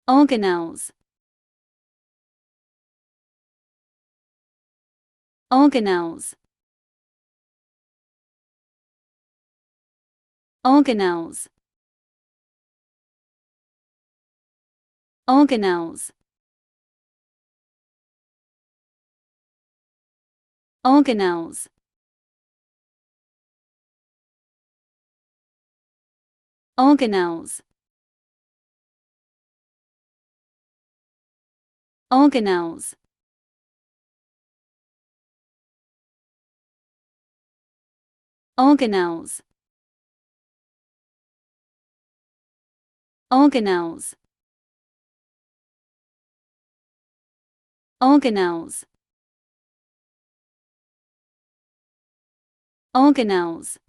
Organelles. Organelles. Organelles. Organelles. Organelles. Organelles. Organelles. Organelles. Organelles. Organelles. Organelles.